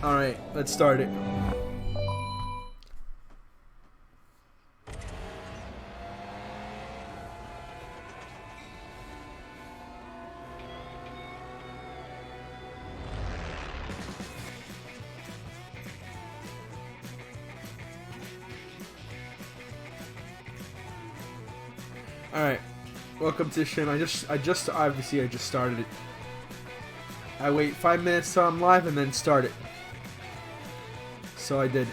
Alright, let's start it. Alright, welcome to the stream. I just started it. I wait 5 minutes till I'm live and then start it. So I did.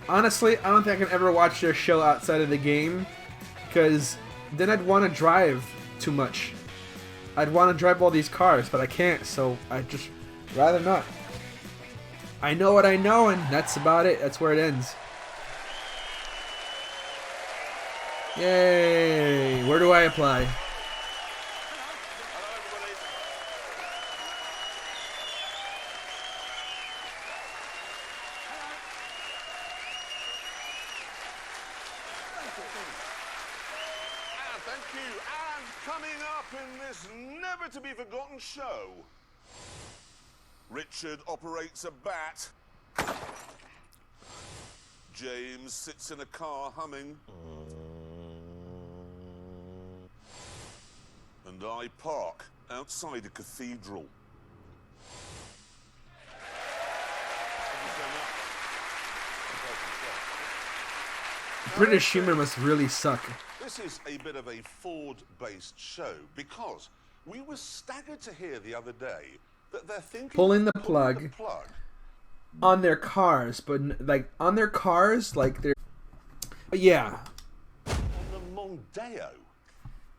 Honestly, I don't think I can ever watch their show outside of the game, because then I'd want to drive too much. I'd want to drive all these cars, but I can't, so I'd just rather not. I know what I know, and that's about it. That's where it ends. Yay! Where do I apply? Thank you. And coming up in this never-to-be-forgotten show, Richard operates a bat. James sits in a car humming. And I park outside a cathedral. British humor must really suck. This is a bit of a Ford-based show because we were staggered to hear the other day that they're thinking pulling the plug on their cars, but like on their cars, like they're yeah. On the Mondeo.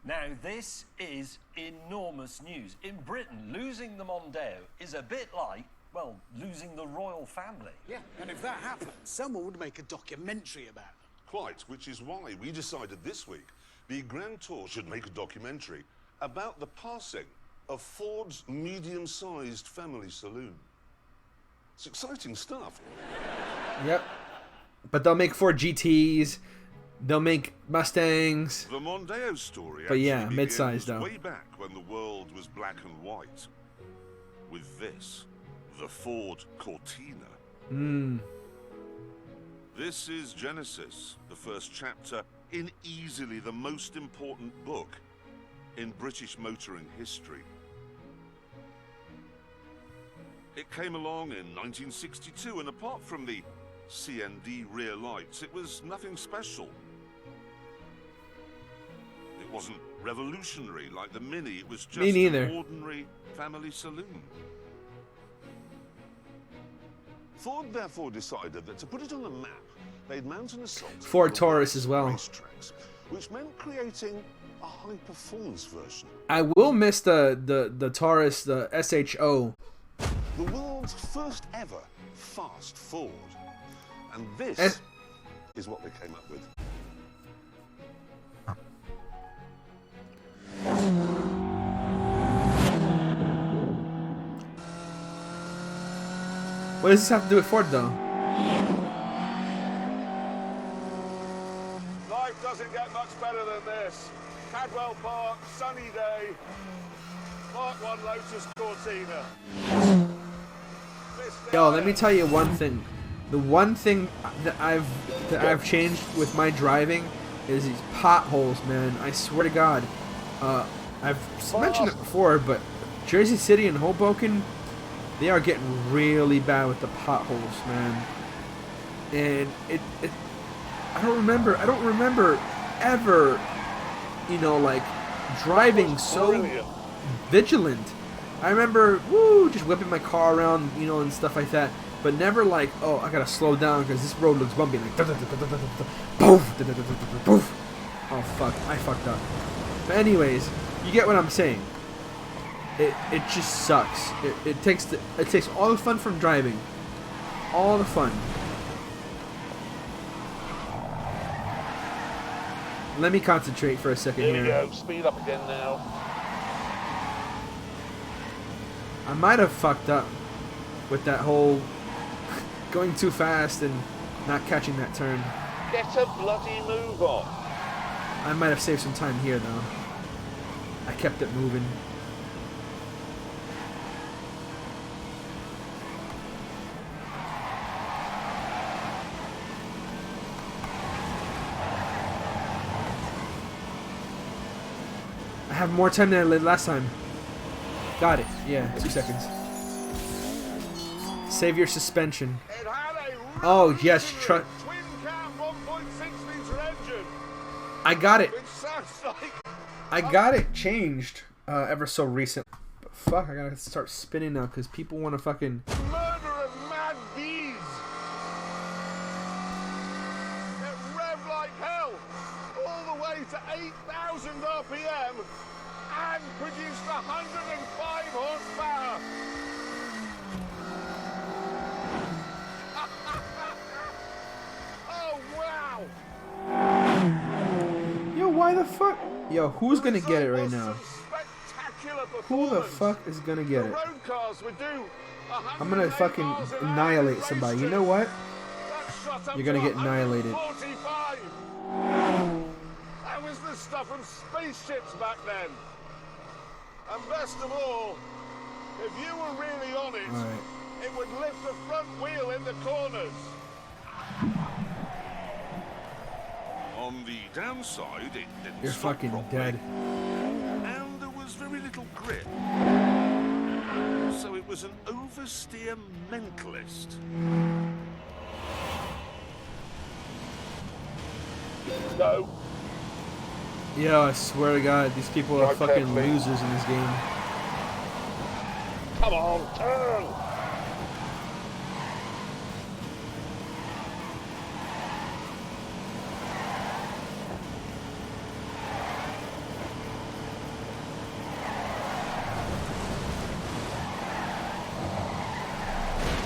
Now this is enormous news. In Britain, losing the Mondeo is a bit like, well, losing the royal family. Yeah, and if that happened, someone would make a documentary about it. Quite, which is why we decided this week the Grand Tour should make a documentary about the passing of Ford's medium-sized family saloon. It's exciting stuff. Yep. But they'll make Ford GTs, they'll make Mustangs. The Mondeo story, but yeah, begins mid-size though. Way back when the world was black and white. With this, the Ford Cortina. This is Genesis, the first chapter in easily the most important book in British motoring history. It came along in 1962, and apart from the CND rear lights, it was nothing special. It wasn't revolutionary like the Mini, it was just an ordinary family saloon. Ford therefore decided that to put it on the map, they'd mount an assault Ford Taurus as well. Racetracks, which meant creating a high-performance version. I will miss the Taurus, the SHO. The world's first ever fast Ford. And this is what they came up with. What does this have to do with Ford, though? Life doesn't get much better than this. Cadwell Park, sunny day. Mark 1 Lotus Cortina. Yo, let me tell you one thing. The one thing that I've changed with my driving is these potholes, man. I swear to God. I've mentioned it before, but Jersey City and Hoboken, they are getting really bad with the potholes, man. And I don't remember ever, you know, like driving so vigilant. I remember, just whipping my car around, you know, and stuff like that. But never like, oh, I gotta slow down because this road looks bumpy. Like, poof. Oh fuck, I fucked up. But anyways, you get what I'm saying. It just sucks. It takes all the fun from driving. All the fun. Let me concentrate for a second here. Here we go. Speed up again now. I might have fucked up with that whole going too fast and not catching that turn. Get a bloody move on. I might have saved some time here, though. I kept it moving. I have more time than I did last time. Got it. Yeah, 2 seconds. Save your suspension. Oh, yes. Twin cam 1.6 litre engine. I got it. Which sounds like I got it changed ever so recent. But fuck, I gotta start spinning now because people want to fucking. murder of mad bees. It revved like hell all the way to 8,000 RPM and produced 105 horsepower. Oh wow! Yo, why the fuck? Yo, who's gonna get it right Result now? was some spectacular Who the performance. fuck is gonna get The it? road cars would do I'm gonna 108 fucking miles an hour annihilate in somebody. race You know what? That shot up You're gonna to get annihilated. 145. That was the stuff of spaceships back then. And best of all, if you were really on it, Alright. it would lift the front wheel in the corners. On the downside, it didn't You're stop fucking properly, dead. and there was very little grip. So it was an oversteer mentalist. No. Yo, I swear to God, these people are fucking losers in this game. Come on, turn.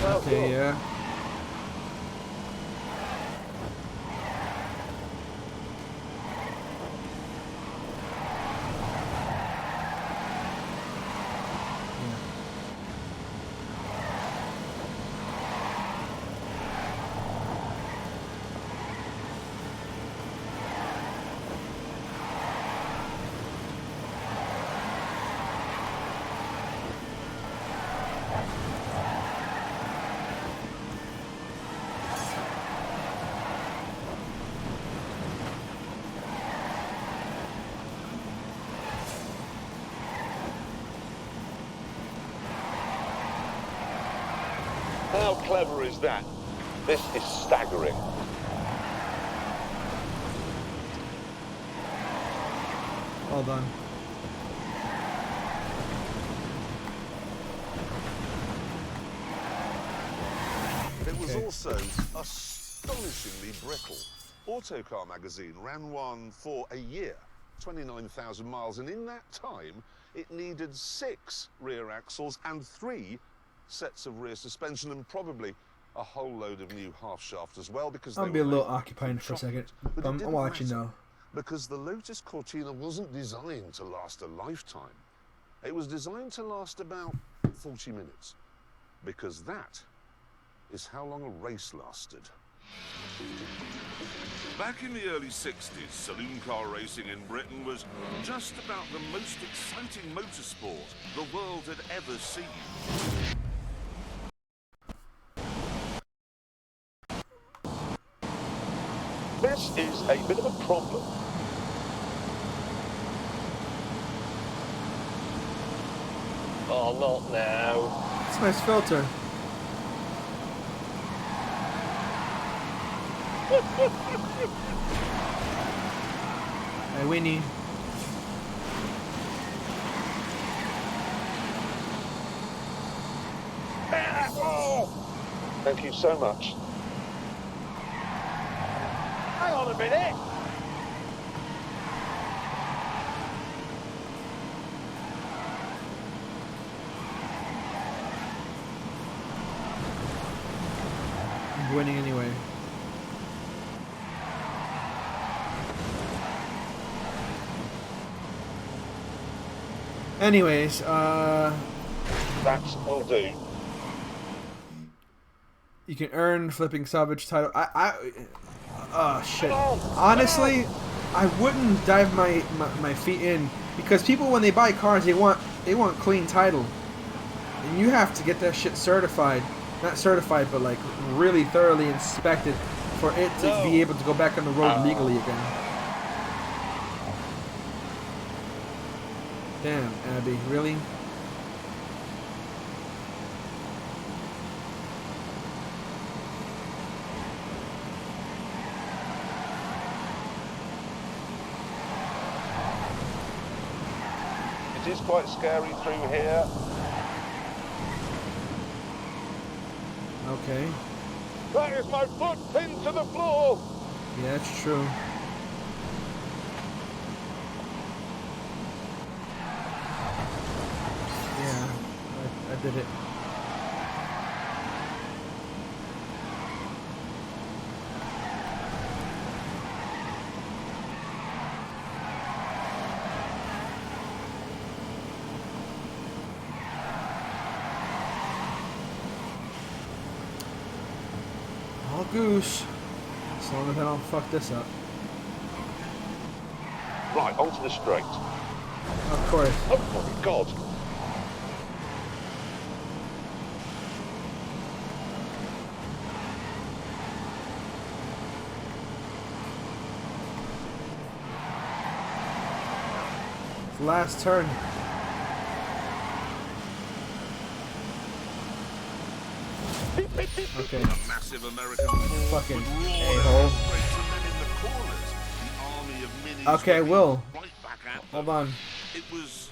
Okay, yeah. How clever is that? This is staggering. Well done. It was Okay. also astonishingly brittle. Autocar magazine ran one for a year, 29,000 miles, and in that time, it needed 6 rear axles and 3 sets of rear suspension, and probably a whole load of new half shaft as well, because I'll they be a were little made occupied for a second. But it I'm didn't watching matter, now. because the Lotus Cortina wasn't designed to last a lifetime. It was designed to last about 40 minutes, because that is how long a race lasted. Back in the early 60s, saloon car racing in Britain was just about the most exciting motorsport the world had ever seen. This is a bit of a problem. Oh, not now. It's a nice filter. Hey, Winnie. Thank you so much. Hang on a minute. I'm winning anyway. Anyways, That's will do. you can earn flipping salvage title. Oh shit. Honestly, I wouldn't dive my feet in, because people, when they buy cars, they want clean title, and you have to get that shit certified. Not certified, but like really thoroughly inspected for it to be able to go back on the road legally again. Damn, Abby, really? It is quite scary through here. Okay. That is my foot pinned to the floor. Yeah, that's true. Yeah, I did it. All goose. As long as I don't fuck this up. Right, onto the straight. Of course. Oh my God. Last turn. Okay. Massive American Fucking a-hole. Okay, Will. Hold on.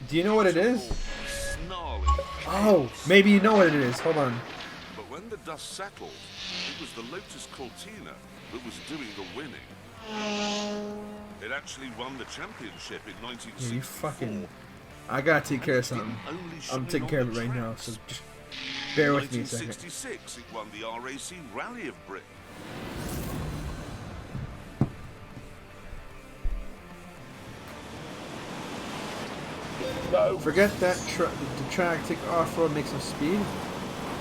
Do you know what it is? Oh, maybe you know what it is. Hold on. But when the dust settled, it was the Lotus Cortina that was doing the winning. It actually won the championship in 1964. Yeah, you fucking... I gotta take care of something. I'm taking care of it right now, so just bear with me a second. In 1966, it won the RAC Rally of Britain. No. Forget that the track, take off-road, make some speed.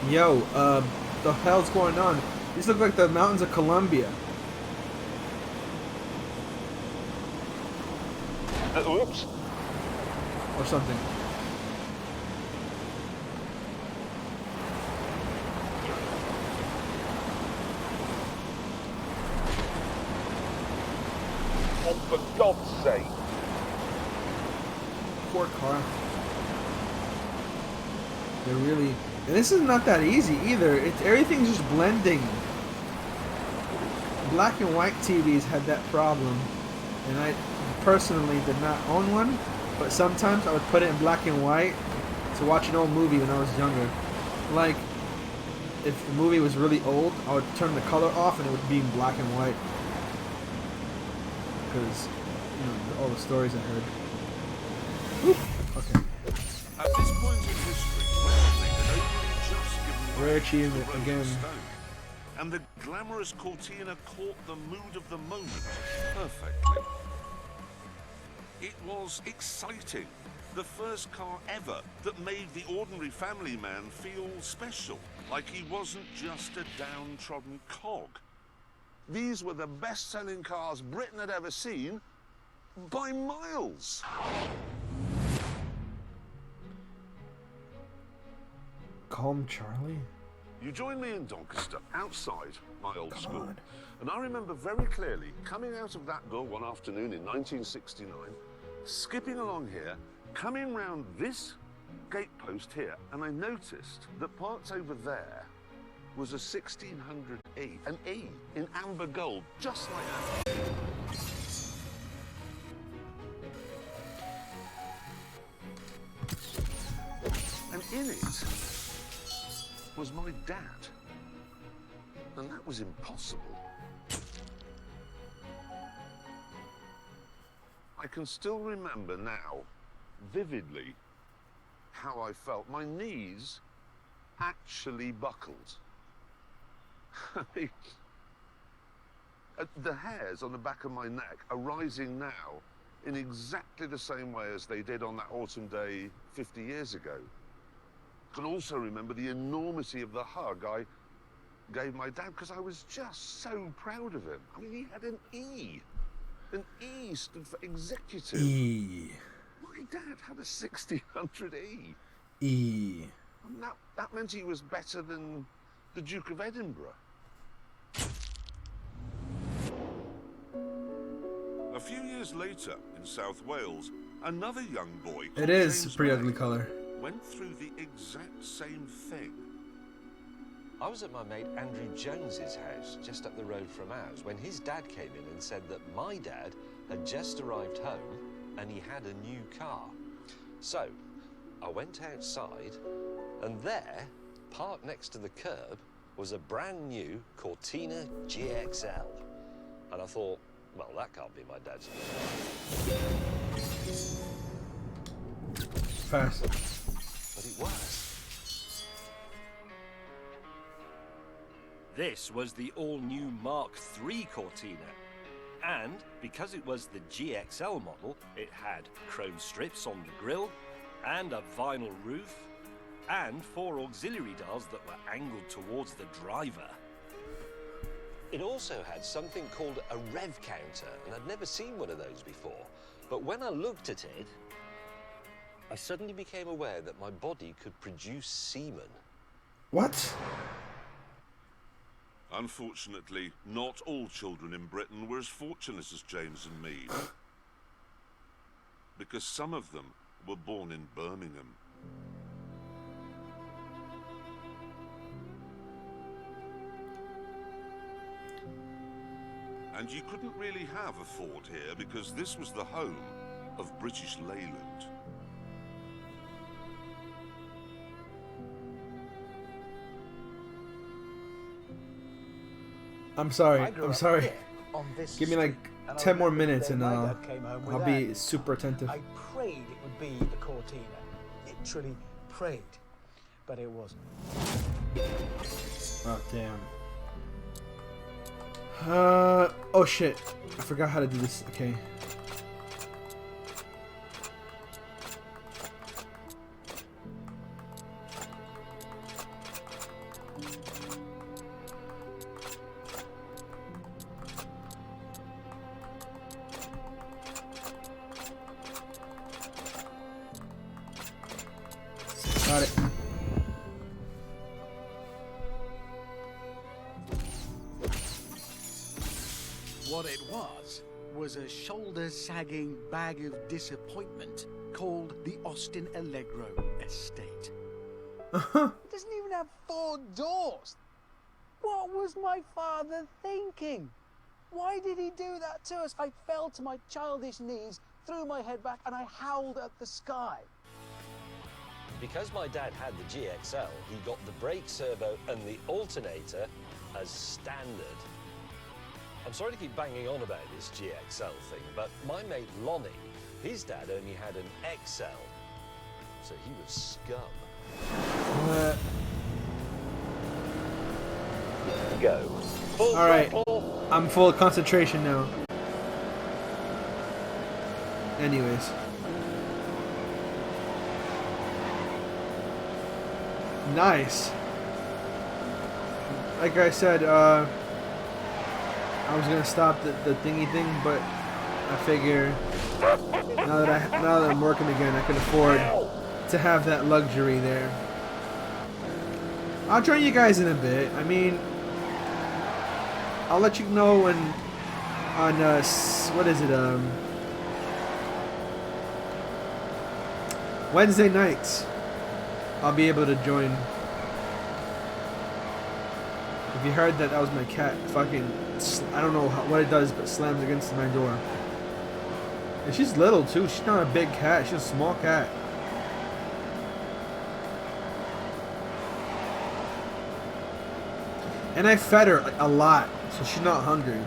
Yo, the hell's going on? These look like the mountains of Colombia. Whoops. Or something. Oh, for God's sake. Poor car. They're really... And this is not that easy either. Everything's just blending. Black and white TVs had that problem. And I personally did not own one. But sometimes I would put it in black and white to watch an old movie when I was younger. Like, if the movie was really old, I would turn the color off and it would be in black and white. Because, you know, all the stories I heard. Oop. Okay. At this point in history, wrestling had only just given Rare way to achievement the Rolling again. Stone, and the glamorous Cortina caught the mood of the moment perfectly. It was exciting. The first car ever that made the ordinary family man feel special, like he wasn't just a downtrodden cog. These were the best-selling cars Britain had ever seen by miles. Calm Charlie? You joined me in Doncaster, outside my old school. And I remember very clearly coming out of that door one afternoon in 1969, skipping along here, coming round this gatepost here, and I noticed that parked over there was a 1600E, an E in amber gold, just like that. And in it was my dad. And that was impossible. I can still remember now, vividly, how I felt. My knees actually buckled. The hairs on the back of my neck are rising now in exactly the same way as they did on that autumn day 50 years ago. I can also remember the enormity of the hug I gave my dad because I was just so proud of him. I mean, he had an E. An E stood for executive. E. My dad had a 6000E. E. And that meant he was better than the Duke of Edinburgh. A few years later, in South Wales, another young boy called It is James a pretty May ugly color. went through the exact same thing. I was at my mate Andrew Jones's house, just up the road from ours, when his dad came in and said that my dad had just arrived home and he had a new car. So, I went outside, and there, parked next to the curb, was a brand new Cortina GXL. And I thought, well, that can't be my dad's. Pass. But it was. This was the all-new Mark III Cortina. And because it was the GXL model, it had chrome strips on the grille, and a vinyl roof, and 4 auxiliary dials that were angled towards the driver. It also had something called a rev counter, and I'd never seen one of those before. But when I looked at it, I suddenly became aware that my body could produce semen. What? Unfortunately, not all children in Britain were as fortunate as James and me. Because some of them were born in Birmingham. And you couldn't really have a Ford here because this was the home of British Leyland. I'm sorry. I grew I'm up sorry. here on this Give me like street, and I 10 more remember the minutes day and my dad came home with I'll be that super car. attentive. I prayed it would be the Cortina. Literally prayed. But it wasn't. Oh, damn. Oh shit. I forgot how to do this. Okay. Got it. What it was a shoulder-sagging bag of disappointment called the Austin Allegro Estate. It doesn't even have 4 doors. What was my father thinking? Why did he do that to us? I fell to my childish knees, threw my head back, and I howled at the sky. Because my dad had the GXL, he got the brake servo and the alternator as standard. I'm sorry to keep banging on about this GXL thing, but my mate Lonnie, his dad only had an XL, so he was scum. Go. Full Alright. throttle. I'm full of concentration now. Anyways. Nice. Like I said, I was gonna stop the thingy thing, but I figure now that I'm working again, I can afford to have that luxury there. I'll join you guys in a bit. I mean, I'll let you know when on what is it, Wednesday nights I'll be able to join. If you heard that, that was my cat fucking, I don't know what it does, but slams against my door. And she's little too, she's not a big cat, she's a small cat. And I fed her a lot, so she's not hungry.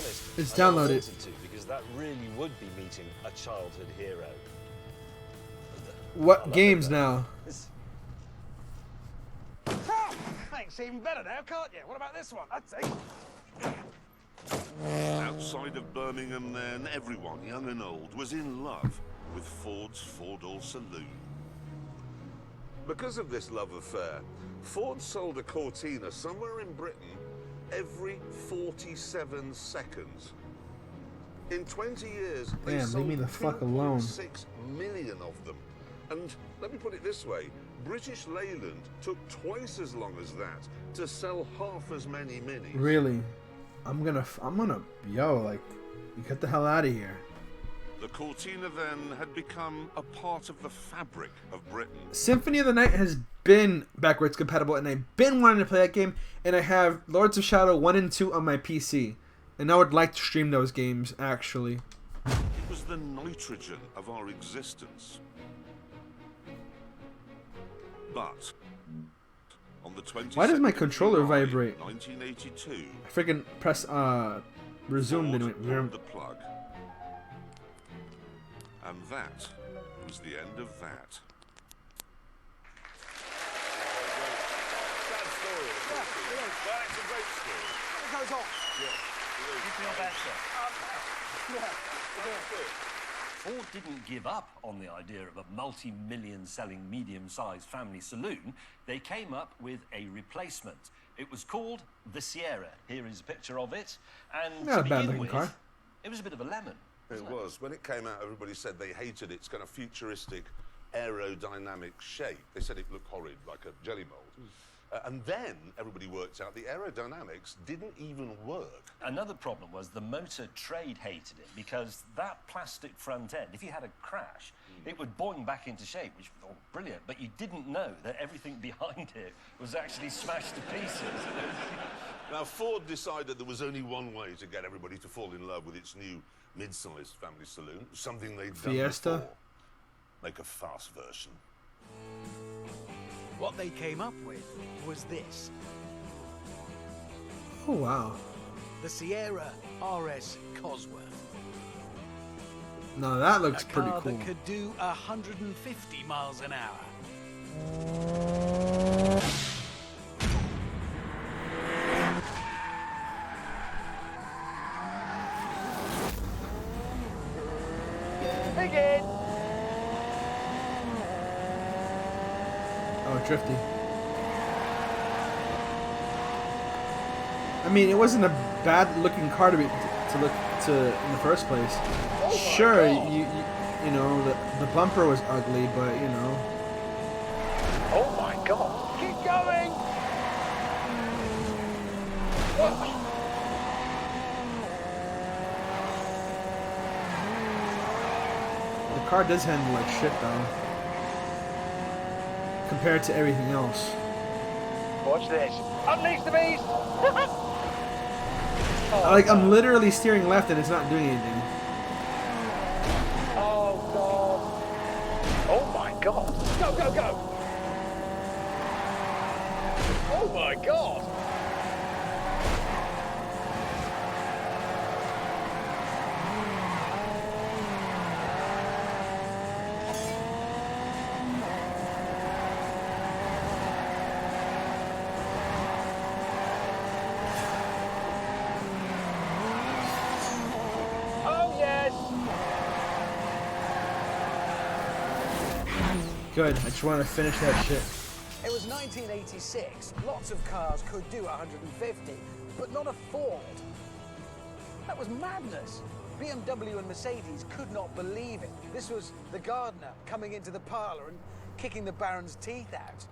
honest, It's I never downloaded. wanted to, because that really would be meeting a childhood hero. What games now? Thanks, even better now, can't you? What about this one? I'd say. Outside of Birmingham then, everyone, young and old, was in love with Ford's four-door saloon. Because of this love affair, Ford sold a Cortina somewhere in Britain every 47 seconds. In 20 years, they Damn, leave sold me the fuck alone. 2.6 million of them. And let me put it this way, British Leyland took twice as long as that to sell half as many minis. Really? I'm gonna, yo, like, you get the hell out of here. The Cortina then had become a part of the fabric of Britain. Symphony of the Night has been backwards compatible, and I've been wanting to play that game, and I have Lords of Shadow 1 and 2 on my PC. And I would like to stream those games, actually. It was the nitrogen of our existence. But on the 22nd Why does my of controller July, vibrate? 1982, I freaking press resumed and it Ford pulled the plug. And that was the end of that. Sad story, of course. Well, it's a great story. It goes on. You feel better? Ford didn't give up on the idea of a multi-million selling medium-sized family saloon. They came up with a replacement. It was called the Sierra. Here is a picture of it. And Not a to bad begin looking with, car. it was a bit of a lemon. It was. When it came out, everybody said they hated its kind of futuristic aerodynamic shape. They said it looked horrid, like a jelly mold. And then everybody worked out the aerodynamics didn't even work. Another problem was the motor trade hated it because that plastic front end, if you had a crash, it would boing back into shape, which was brilliant, but you didn't know that everything behind it was actually smashed to pieces. Now, Ford decided there was only one way to get everybody to fall in love with its new mid-sized family saloon, something they'd done Fiesta? before. Make a fast version. What they came up with was this. Oh, wow. The Sierra RS Cosworth. No, that A looks pretty car cool. that could do 150 miles an hour. Begin. Oh, drifty. I mean, it wasn't a bad-looking car to look to in the first place. Sure, you know the bumper was ugly, but you know. Oh my God! Keep going. The car does handle like shit though, compared to everything else. Watch this. Unleash the beast. Like I'm literally steering left and it's not doing anything. Oh God. Oh my God. Go, go, go. Oh my God. Oh yes. Good. I just want to finish that shit. It was 1986. Lots of cars could do 150, but not a Ford. That was madness. BMW and Mercedes could not believe it. This was the gardener coming into the parlor and kicking the Baron's teeth out.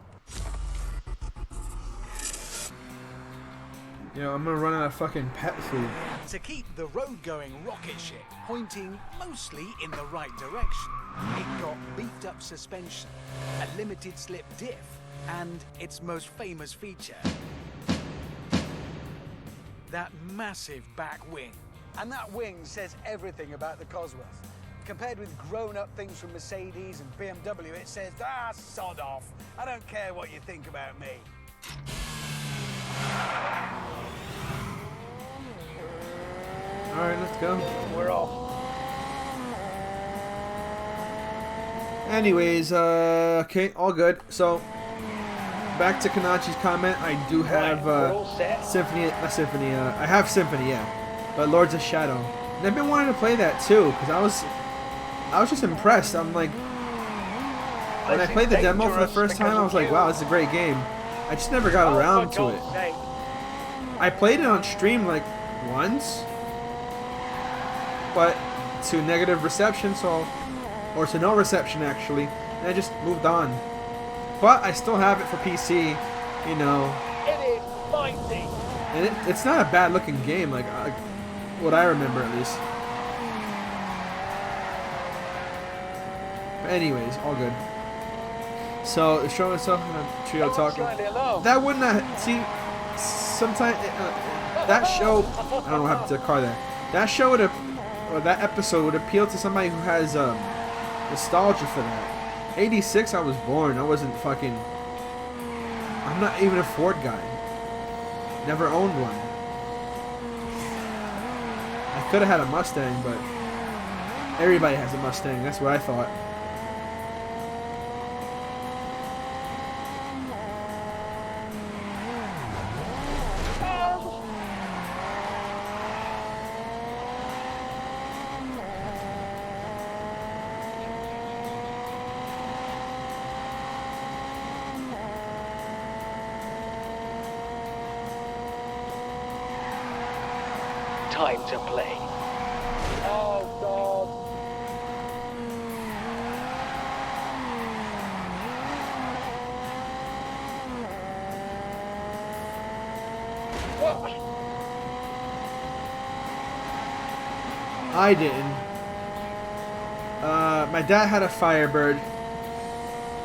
You know, I'm gonna run out of fucking pet food. To keep the road-going rocket ship pointing mostly in the right direction, it got beefed-up suspension, a limited-slip diff, and its most famous feature, that massive back wing. And that wing says everything about the Cosworth. Compared with grown-up things from Mercedes and BMW, it says, ah, sod off. I don't care what you think about me. Let's go. We're off. Anyways, okay, all good. So, back to Kanachi's comment. I do have We're all set. I have Symphony, yeah, but Lords of Shadow. And I've been wanting to play that too, because I was just impressed. I'm like, when I played the demo for the first time, I was like, wow, this is a great game. I just never got around to it. I played it on stream like once, but to negative reception, or to no reception actually, and I just moved on. But I still have it for PC, you know. It is mighty. And it's not a bad looking game, like what I remember at least. But anyways, all good. So it's showing itself in a trio talking. That would not see. Sometimes that show. I don't know what happened to the car there. That show would have, or that episode would appeal to somebody who has nostalgia for that. 86, I was born. I wasn't fucking. I'm not even a Ford guy. Never owned one. I could have had a Mustang, but everybody has a Mustang. That's what I thought. Time to play. Oh, God. What? I didn't. My dad had a Firebird.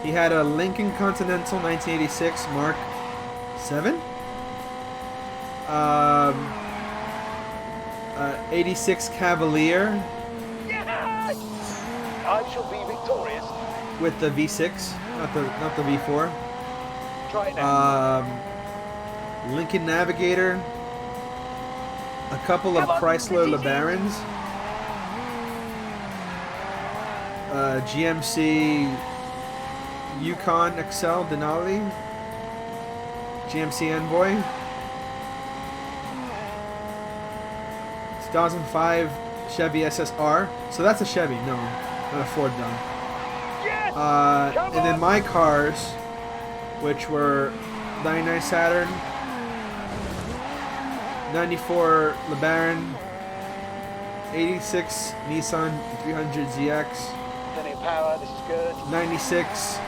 He had a Lincoln Continental 1986 Mark 7. 86 Cavalier. Yes! I shall be victorious. With the V6, not the V4. Try it now. Lincoln Navigator. A couple of Chrysler LeBarons. GMC Yukon XL Denali. GMC Envoy. 2005 Chevy SSR. So that's a Chevy, no, not a Ford though. Yes! And then my cars, which were 99 Saturn, 94 LeBaron, 86 Nissan 300ZX, Plenty of power, this is good. 96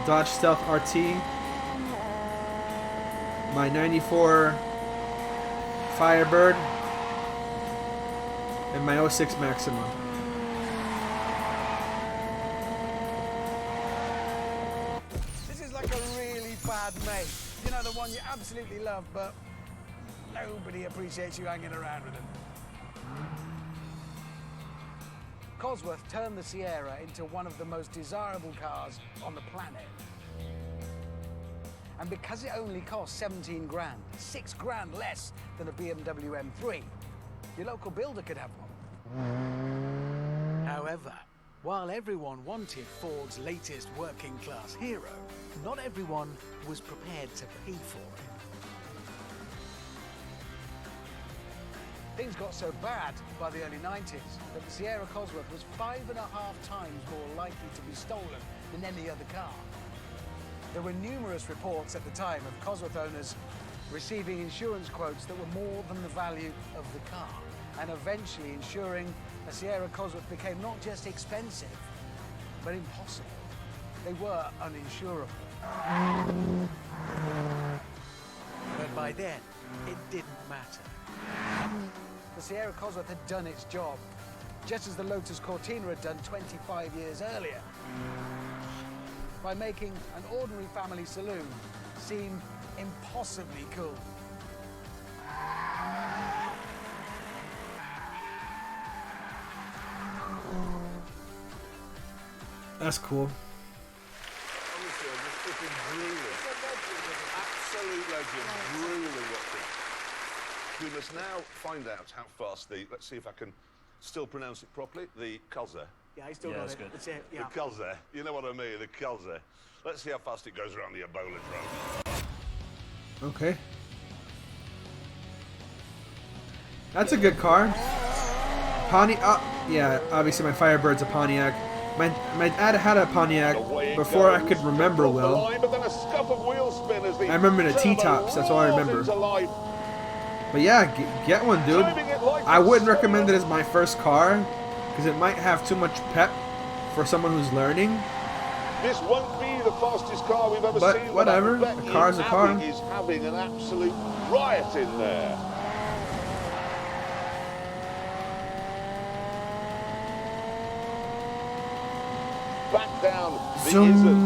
Dodge Stealth RT, my 94 Firebird, and my 06 Maxima. This is like a really bad mate. You know, the one you absolutely love, but nobody appreciates you hanging around with them. Cosworth turned the Sierra into one of the most desirable cars on the planet. And because it only cost 17 grand, 6 grand less than a BMW M3, your local builder could have one. However, while everyone wanted Ford's latest working class hero, not everyone was prepared to pay for it. Things got so bad by the early 90s that the Sierra Cosworth was 5.5 times more likely to be stolen than any other car. There were numerous reports at the time of Cosworth owners receiving insurance quotes that were more than the value of the car, and eventually ensuring a Sierra Cosworth became not just expensive, but impossible. They were uninsurable. But by then, it didn't matter. The Sierra Cosworth had done its job, just as the Lotus Cortina had done 25 years earlier, by making an ordinary family saloon seem impossibly cool. That's cool. Honestly, I'm just flipping drooling. Absolute legend. Drooling watching. we must now find out how fast the... Let's see if I can still pronounce it properly. The Culzer. Yeah, I still Yeah, got that's it. good. That's it. Yeah. The Culzer. You know what I mean, the Culzer. Let's see how fast it goes around the Ebola drone. Okay. That's a good car. Yeah, obviously my Firebird's a Pontiac. My dad had a Pontiac before I could remember well. I remember the T-tops, that's all I remember. But yeah, get one, dude. I wouldn't recommend it as my first car, because it might have too much pep for someone who's learning. This won't be the fastest car we've ever But seen. whatever, but I bet a car's a car. Abbey is having an absolute riot in there. Back down the Zoom. Izzard.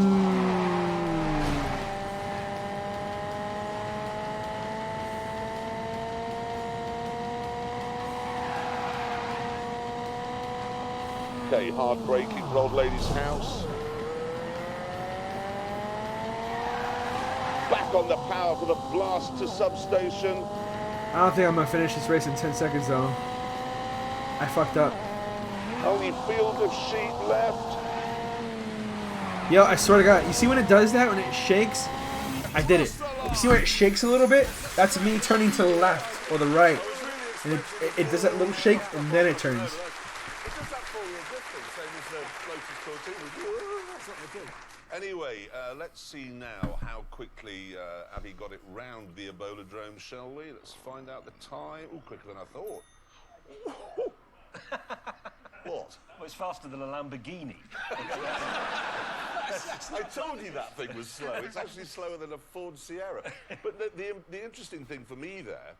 Okay, hard braking for old lady's house. Back on the power for the blast to substation. I don't think I'm gonna finish this race in 10 seconds though. I fucked up. Only field of sheep left. Yo, I swear to God, you see when it does that, when it shakes? I did it. You see when it shakes a little bit? That's me turning to the left or the right. And it does that little shake and then it turns. Anyway, let's see now how quickly Abby got it round the Ebola drone, shall we? Let's find out the time. Oh, quicker than I thought. What? Well, it's faster than a Lamborghini. I told you that thing was slow. It's actually slower than a Ford Sierra. But the interesting thing for me there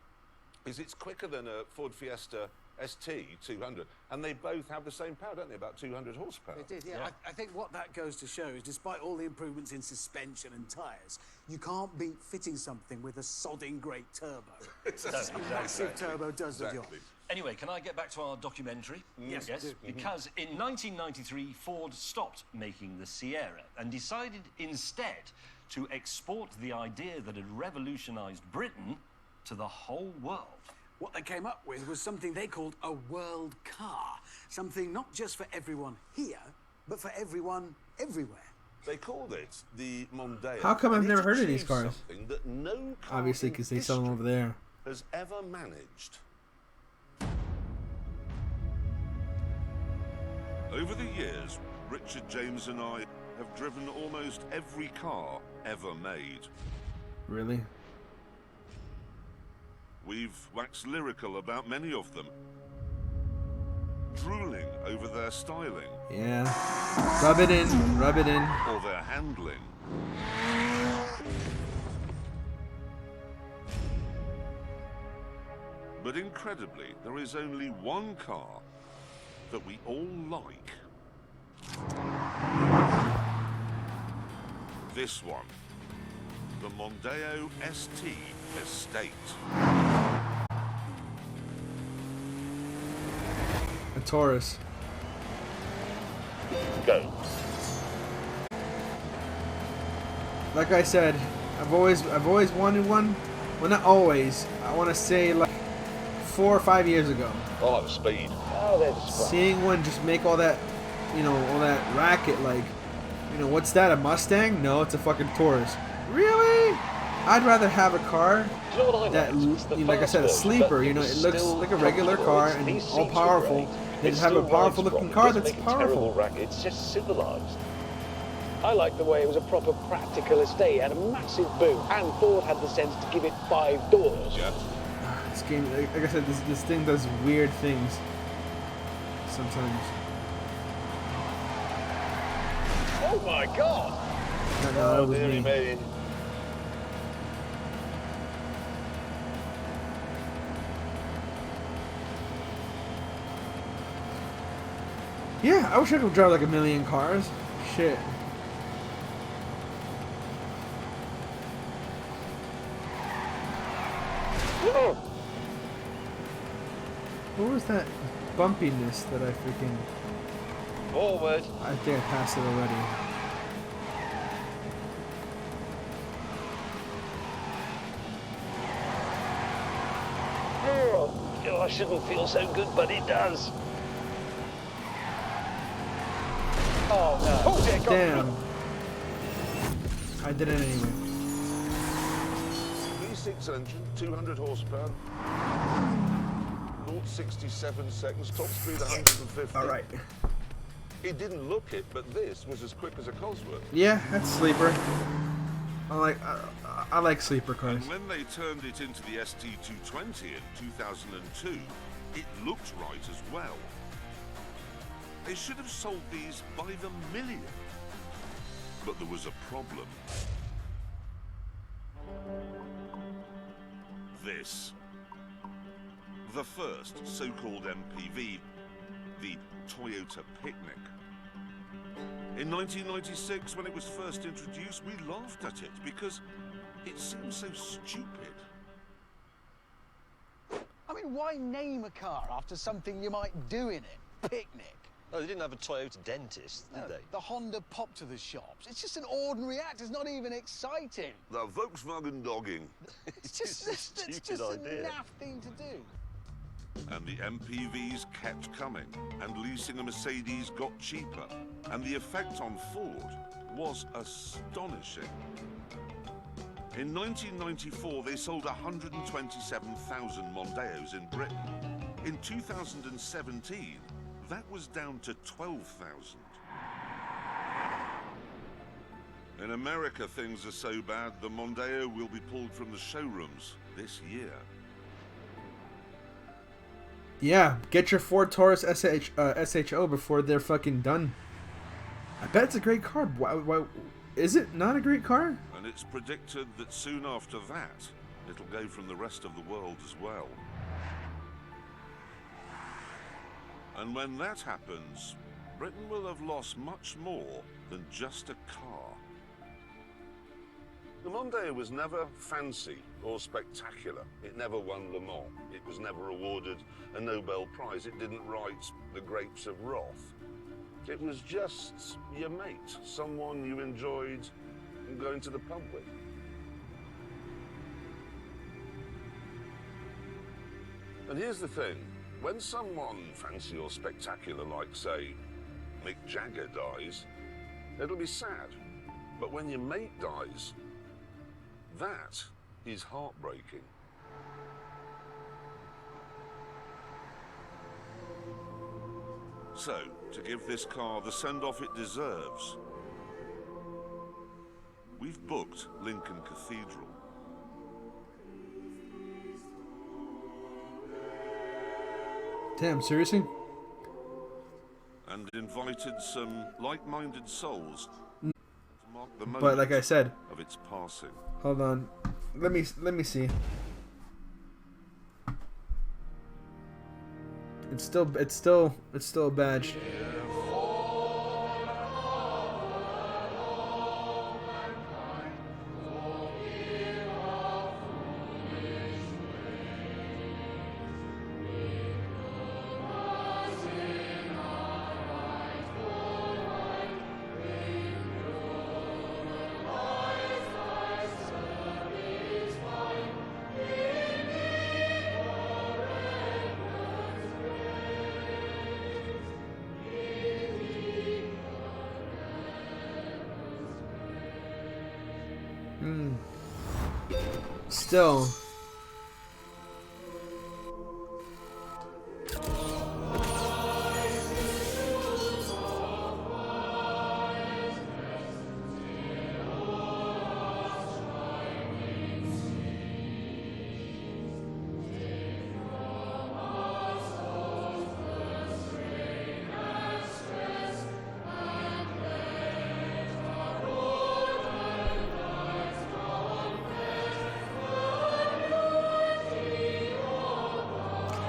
is it's quicker than a Ford Fiesta ST 200, and they both have the same power, don't they? About 200 horsepower. It is, yeah. I think what that goes to show is, despite all the improvements in suspension and tyres, you can't beat fitting something with a sodding great turbo. A massive turbo does the job. Anyway, can I get back to our documentary? Yes. Because in 1993, Ford stopped making the Sierra and decided instead to export the idea that had revolutionized Britain to the whole world. What they came up with was something they called a world car. Something not just for everyone here, but for everyone everywhere. They called it the Mondeo. How come I've and never it heard of these achieved cars? something that no car Obviously, in because they sell them over there. has ever managed. Over the years, Richard James and I have driven almost every car ever made. Really? We've waxed lyrical about many of them, drooling over their styling Yeah. Rub it in. Rub it in. or their handling. But incredibly, there is only one car that we all like. This one, the Mondeo ST Estate. A Taurus. Go. Like I said, I've always wanted one. Well, not always. I want to say like 4 or 5 years ago. I like the speed. Oh, they're just Seeing one just make all that, all that racket, like, what's that, a Mustang? No, it's a fucking Taurus. Really? I'd rather have a car You know what I that, liked? It's the like I fast said, a version, sleeper, but it was looks still like a regular comfortable. car These and seats all were powerful. great. They It just have a still powerful rides looking strong. car It doesn't that's make a terrible powerful. racket. It's just civilized. I like the way it was a proper practical estate. It had a massive boot, and Ford had the sense to give it 5 doors. Yeah. This game, like I said, this thing does weird things sometimes. Oh my God! No, that was Dearie me. me. Yeah, I wish I could drive like a million cars. Shit. What was that bumpiness that I freaking... Forward. I think I passed it already. car shouldn't feel so good, but it does. Oh no. Oh dear God. Damn. I did it anyway. V6 engine, 200 horsepower. 0-67 seconds, top speed 150. All right. He didn't look it, but this was as quick as a Cosworth. Yeah, that's sleeper. I like sleeper cars. And when they turned it into the ST220 in 2002, it looked right as well. They should have sold these by the million. But there was a problem. This. The first so-called MPV, the Toyota Picnic. In 1996, when it was first introduced, we laughed at it because it seemed so stupid. I mean, why name a car after something you might do in it? Picnic. Oh, they didn't have a Toyota dentist, did they? The Honda pop to the shops. It's just an ordinary act. It's not even exciting. The Volkswagen dogging. It's just, it's just a naff thing to do. And the MPVs kept coming, and leasing a Mercedes got cheaper, and the effect on Ford was astonishing. In 1994, they sold 127,000 Mondeos in Britain. In 2017, that was down to 12,000. In America, things are so bad, the Mondeo will be pulled from the showrooms this year. Yeah, get your Ford Taurus SHO before they're fucking done. I bet it's a great car. Why is it not a great car? And it's predicted that soon after that, it'll go from the rest of the world as well. And when that happens, Britain will have lost much more than just a car. The Mondeo was never fancy or spectacular. It never won Le Mans. It was never awarded a Nobel Prize. It didn't write The Grapes of Wrath. It was just your mate, someone you enjoyed going to the pub with. And here's the thing. When someone fancy or spectacular, like, say, Mick Jagger dies, it'll be sad. But when your mate dies, that is heartbreaking. So, to give this car the send-off it deserves, we've booked Lincoln Cathedral. Damn, seriously? And invited some like-minded souls to mark the moment But like I said, of its passing. hold on. Let me see. It's still a badge. Still.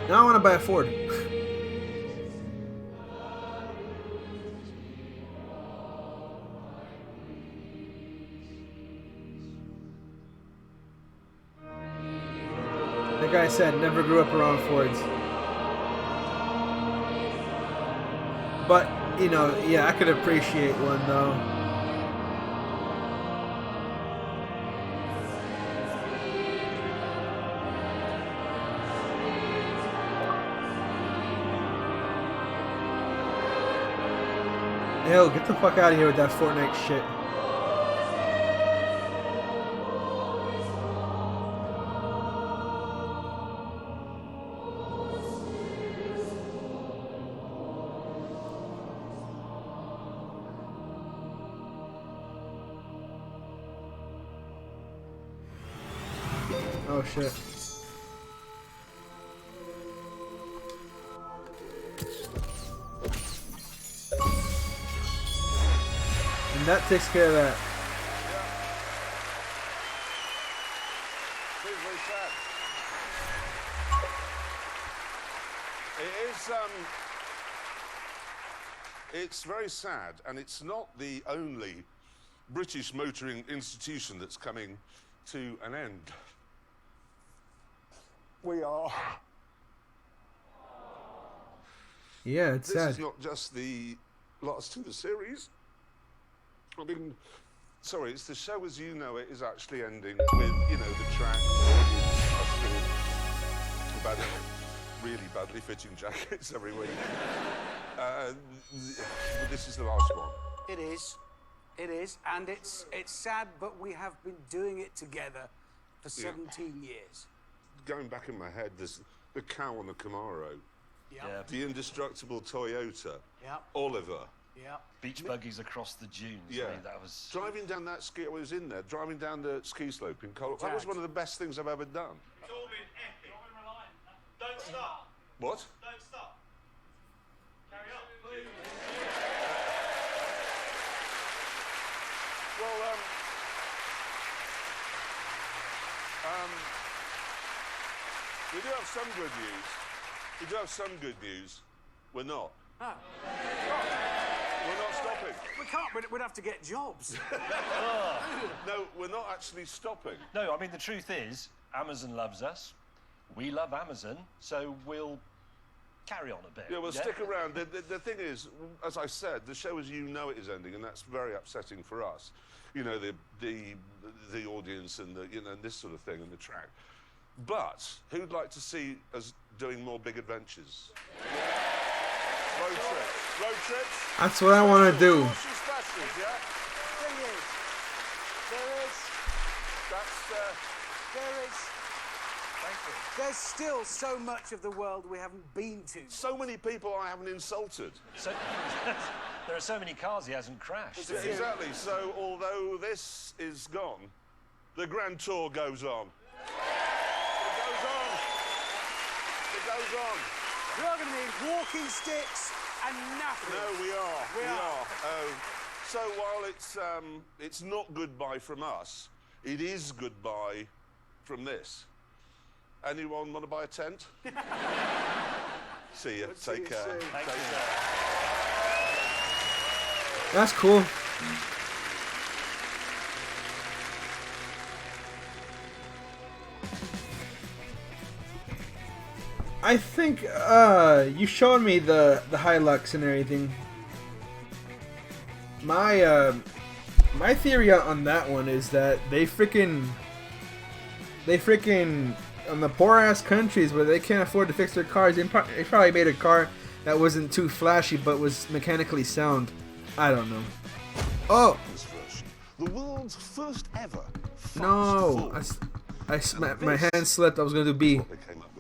Now I want to buy a Ford. Like I said, never grew up around Fords. But, you know, yeah, I could appreciate one though. Ew, get the fuck out of here with that Fortnite shit. Oh shit. And that takes care of that. It is very sad. It is, it's very sad, and it's not the only British motoring institution that's coming to an end. We are. Yeah, it's sad. This is not just the last to the series. I mean, sorry, it's the show as you know it is actually ending with, you know, the track, bad, really badly fitting jackets every week. But this is the last one. It is. It is. And it's sad, but we have been doing it together for 17 years. Going back in my head, there's the cow on the Camaro, Yeah. the indestructible Toyota, Yeah. Oliver. Yeah. Beach buggies across the dunes. Yeah, I mean, that was. driving down that ski. I was in there, driving down the ski slope in Colorado. That was one of the best things I've ever done. It's all been epic. Don't stop. What? Don't stop. Carry on, please. Well, we do have some good news. We do have some good news. We're not. Ah. We're not stopping. We can't. We'd have to get jobs. No, we're not actually stopping. No, I mean, the truth is, Amazon loves us. We love Amazon, so we'll carry on a bit. Yeah, we'll stick around. The thing is, as I said, the show as you know it is ending, and that's very upsetting for us. You know, the audience and the, you know, this sort of thing and the track. But who'd like to see us doing more big adventures? Road trips. Road trips. That's what I want to do. Horses specials, yeah? There is. That's, There's still so much of the world we haven't been to. so many people I haven't insulted. So, there are so many cars he hasn't crashed. Yeah, exactly. So, although this is gone, the Grand Tour goes on. It goes on. It goes on. We are going to need walking sticks and nothing. No, we are. We are. So while it's not goodbye from us, it is goodbye from this. Anyone want to buy a tent? See you. Take care. soon. Take care. That's cool. I think you showed me the Hilux and everything. My theory on that one is that they freaking on the poor ass countries where they can't afford to fix their cars, they probably made a car that wasn't too flashy but was mechanically sound. I don't know. Oh This version, the world's first ever fast no! forward. My hand slipped. I was gonna do B. What they came up